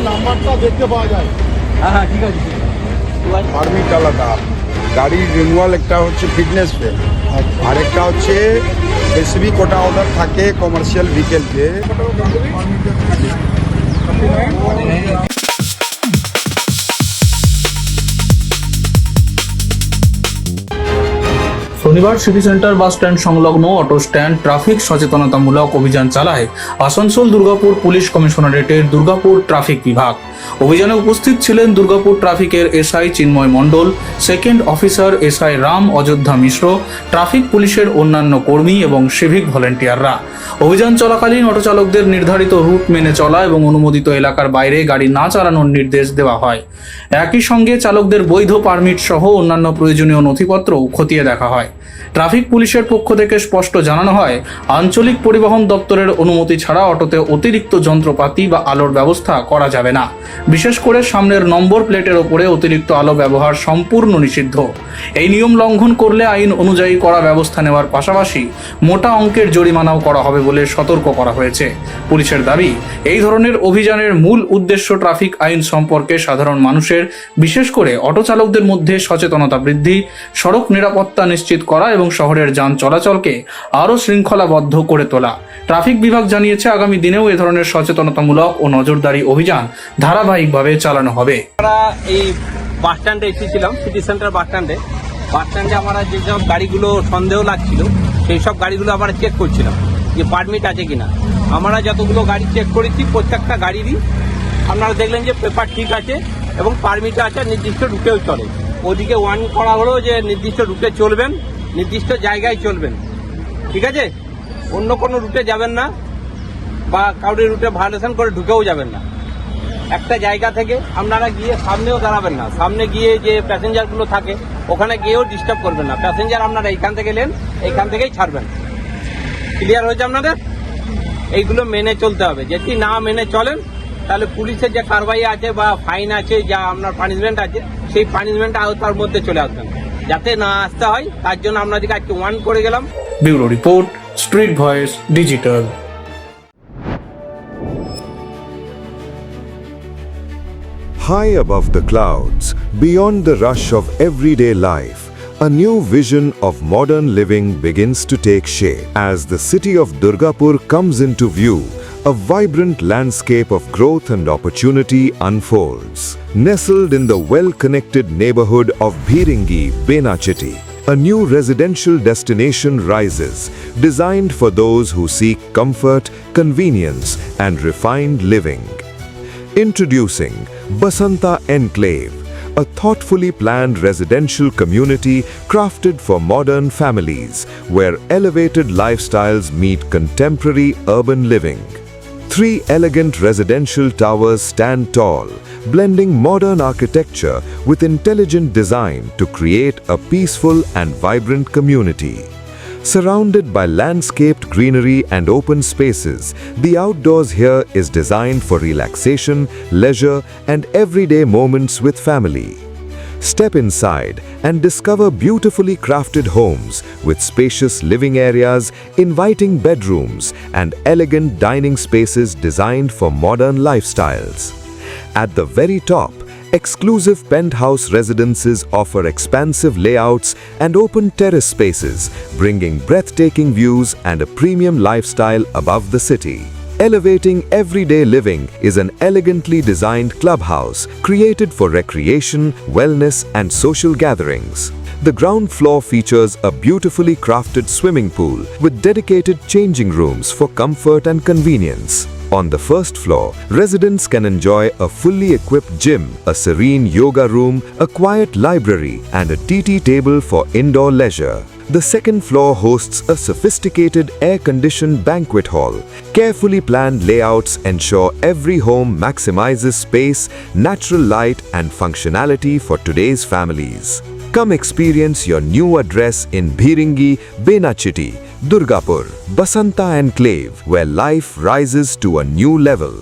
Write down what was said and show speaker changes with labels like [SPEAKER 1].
[SPEAKER 1] নাম্বারটা দেখতে পাওয়া যায়।
[SPEAKER 2] হ্যাঁ হ্যাঁ ঠিক আছে।
[SPEAKER 3] পারমিট আলাদা, গাড়ির রিনুয়াল একটা হচ্ছে ফিটনেস ফে, আরেকটা হচ্ছে স্পেসিফিক কোটা অর্ডার থাকে কমার্শিয়াল ভেহিকেলকে।
[SPEAKER 4] শনিবার সিটি সেন্টার বাস স্ট্যান্ড সংলগ্ন অটো স্ট্যান্ড ট্রাফিক সচেতনতামূলক অভিযান চালায় আসানসোল দুর্গাপুর পুলিশ কমিশনারেটের দুর্গাপুর ট্রাফিক বিভাগ। অভিযানে উপস্থিত ছিলেন দুর্গাপুর ট্রাফিকের SI Chinmoy Mondal, second officer SI Ram Ayodhya Mishra, traffic পুলিশের অন্যান্য কর্মী এবং সিভিক ভলেন্টিয়াররা। অভিযান চলাকালীন অটো চালকদের নির্ধারিত রুট মেনে চলা এবং অনুমোদিত এলাকার বাইরে গাড়ি না চালানোর নির্দেশ দেওয়া হয়। একই সঙ্গে চালকদের বৈধ পারমিট সহ অন্যান্য প্রয়োজনীয় নথিপত্রও খতিয়ে দেখা হয়। ট্রাফিক পুলিশের পক্ষ থেকে স্পষ্ট জানানো হয়, আঞ্চলিক পরিবহন দপ্তরের অনুমতি ছাড়া অটোতে অতিরিক্ত যন্ত্রপাতি বা আলোর ব্যবস্থা করা যাবে না। বিশেষ করে সামনের নম্বর প্লেটের ওপরে অতিরিক্ত আলো ব্যবহার সম্পূর্ণ নিষিদ্ধ। এই নিয়ম লঙ্ঘন করলে আইন অনুযায়ী কড়া ব্যবস্থা নেওয়ার পাশাপাশি মোটা অঙ্কের জরিমানাও করা হবে বলে সতর্ক করা হয়েছে। পুলিশের দাবি, এই ধরনের অভিযানের মূল উদ্দেশ্য ট্রাফিক আইন সম্পর্কে সাধারণ মানুষের, বিশেষ করে অটো চালকদের মধ্যে সচেতনতা বৃদ্ধি, সড়ক নিরাপত্তা নিশ্চিত করা এবং শহরের যান চলাচলকে আরও শৃঙ্খলাবদ্ধ করে তোলা। ট্রাফিক বিভাগ জানিয়েছে, আগামী দিনেও এ ধরনের সচেতনতামূলক ও নজরদারি অভিযান ধারাবাহিকভাবে চালানো হবে।
[SPEAKER 2] আমরা এই বাস স্ট্যান্ডে এসেছিলাম, সিটি সেন্টার বাস স্ট্যান্ডে আমরা যেসব গাড়িগুলো সন্দেহ লাগছিল সেই সব গাড়িগুলো আমরা চেক করছিলাম যে পারমিট আছে কিনা। আমরা যতগুলো গাড়ি চেক করেছি প্রত্যেকটা গাড়িরই আপনারা দেখলেন যে পেপার ঠিক আছে এবং পারমিট আছে, নির্দিষ্ট রুটেও চলে। ওদিকে ওয়ার্ন করা হলো যে নির্দিষ্ট রুটে চলবেন, নির্দিষ্ট জায়গায় চলবেন, ঠিক আছে? অন্য কোনো রুটে যাবেন না বা কাউরি রুটে ভায়োলেশন করে ঢুকেও যাবেন না। একটা জায়গা থেকে আপনারা গিয়ে সামনেও দাঁড়াবেন না, সামনে গিয়ে যে প্যাসেঞ্জারগুলো থাকে ওখানে গিয়েও ডিস্টার্ব করবেন না। প্যাসেঞ্জার আপনারা এইখান থেকে নেন, এইখান থেকেই ছাড়বেন। ক্লিয়ার হয়েছে আপনাদের? এইগুলো মেনে চলতে হবে। যদি না মেনে চলেন তাহলে পুলিশের যে কারবাই আছে বা ফাইন আছে, যা আপনার পানিশমেন্ট আছে, সেই পানিশমেন্ট আওতার মধ্যে চলে আসবেন। যাতে না আসতে হয় তার জন্য আপনাদেরকে আজকে ওয়ার্ন করে গেলাম।
[SPEAKER 4] Bureau report, street voice digital.
[SPEAKER 5] High above the clouds, beyond the rush of everyday life, a new vision of modern living begins to take shape. As the city of Durgapur comes into view, a vibrant landscape of growth and opportunity unfolds. Nestled in the well-connected neighborhood of Bhiringi, Benachiti, a new residential destination rises, designed for those who seek comfort, convenience, and refined living. Introducing Basanta Enclave, a thoughtfully planned residential community crafted for modern families, where elevated lifestyles meet contemporary urban living. 3 elegant residential towers stand tall, blending modern architecture with intelligent design to create a peaceful and vibrant community. Surrounded by landscaped greenery and open spaces, the outdoors here is designed for relaxation, leisure, and everyday moments with family. Step inside and discover beautifully crafted homes with spacious living areas, inviting bedrooms, and elegant dining spaces designed for modern lifestyles. At the very top, exclusive penthouse residences offer expansive layouts and open terrace spaces, bringing breathtaking views and a premium lifestyle above the city. Elevating everyday living is an elegantly designed clubhouse created for recreation, wellness, and social gatherings. The ground floor features a beautifully crafted swimming pool with dedicated changing rooms for comfort and convenience. On the first floor, residents can enjoy a fully equipped gym, a serene yoga room, a quiet library, and a TT table for indoor leisure. The second floor hosts a sophisticated air-conditioned banquet hall. Carefully planned layouts ensure every home maximizes space, natural light, and functionality for today's families. Come experience your new address in Bhiringi, Benachiti, Durgapur, Basanta Enclave, where life rises to a new level.